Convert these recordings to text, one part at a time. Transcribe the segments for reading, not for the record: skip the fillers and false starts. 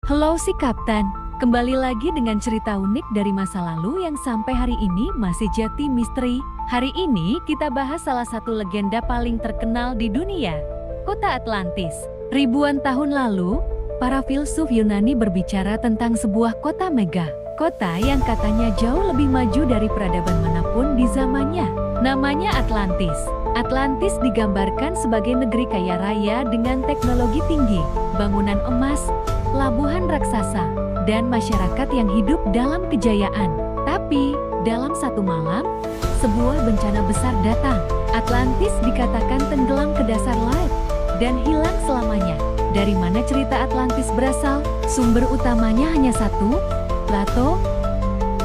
Halo si Kapten, kembali lagi dengan cerita unik dari masa lalu yang sampai hari ini masih jadi misteri. Hari ini kita bahas salah satu legenda paling terkenal di dunia, Kota Atlantis. Ribuan tahun lalu, para filsuf Yunani berbicara tentang sebuah kota mega. Kota yang katanya jauh lebih maju dari peradaban manapun di zamannya. Namanya Atlantis. Atlantis digambarkan sebagai negeri kaya raya dengan teknologi tinggi, bangunan emas, pelabuhan raksasa, dan masyarakat yang hidup dalam kejayaan. Tapi, dalam satu malam, sebuah bencana besar datang. Atlantis dikatakan tenggelam ke dasar laut dan hilang selamanya. Dari mana cerita Atlantis berasal? Sumber utamanya hanya satu, Plato,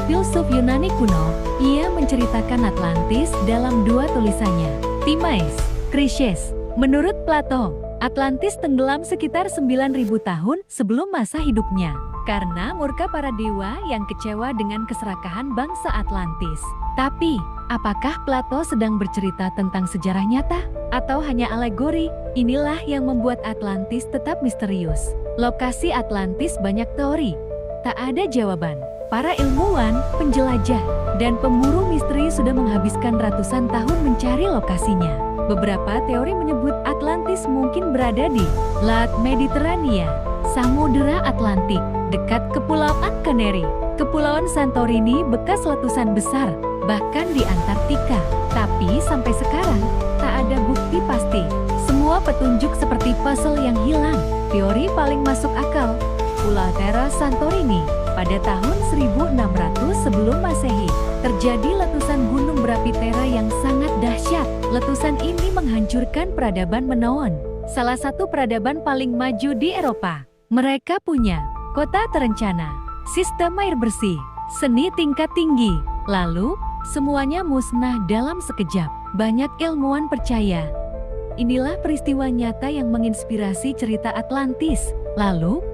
filsuf Yunani kuno. Ia menceritakan Atlantis dalam dua tulisannya, Timaeus, Chryses. Menurut Plato, Atlantis tenggelam sekitar 9.000 tahun sebelum masa hidupnya, karena murka para dewa yang kecewa dengan keserakahan bangsa Atlantis. Tapi, apakah Plato sedang bercerita tentang sejarah nyata? Atau hanya alegori? Inilah yang membuat Atlantis tetap misterius. Lokasi Atlantis banyak teori. Tak ada jawaban. Para ilmuwan, penjelajah, dan pemburu misteri sudah menghabiskan ratusan tahun mencari lokasinya. Beberapa teori menyebut Atlantis mungkin berada di Laut Mediterania, Samudera Atlantik, dekat Kepulauan Canary, Kepulauan Santorini bekas letusan besar, bahkan di Antartika. Tapi sampai sekarang, tak ada bukti pasti. Semua petunjuk seperti puzzle yang hilang. Teori paling masuk akal, Pulau Terra Santorini. Pada tahun 1600 sebelum Masehi, terjadi letusan gunung berapi Terra yang sangat dahsyat. Letusan ini menghancurkan peradaban Minoan, salah satu peradaban paling maju di Eropa. Mereka punya kota terencana, sistem air bersih, seni tingkat tinggi. Lalu, semuanya musnah dalam sekejap. Banyak ilmuwan percaya inilah peristiwa nyata yang menginspirasi cerita Atlantis. Lalu,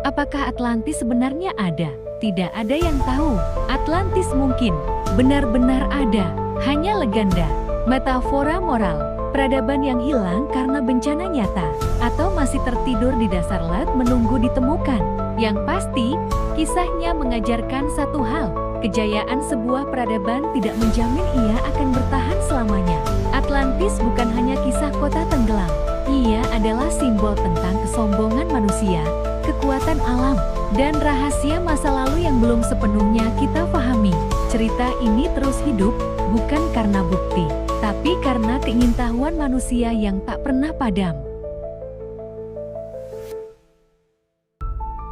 apakah Atlantis sebenarnya ada? Tidak ada yang tahu. Atlantis mungkin benar-benar ada, hanya legenda, metafora moral, peradaban yang hilang karena bencana nyata, atau masih tertidur di dasar laut menunggu ditemukan. Yang pasti, kisahnya mengajarkan satu hal, kejayaan sebuah peradaban tidak menjamin ia akan bertahan selamanya. Atlantis bukan hanya kisah kota tenggelam, ia adalah simbol tentang kesombongan manusia, kekuatan alam, dan rahasia masa lalu yang belum sepenuhnya kita pahami. Cerita ini terus hidup, bukan karena bukti, tapi karena keingintahuan manusia yang tak pernah padam.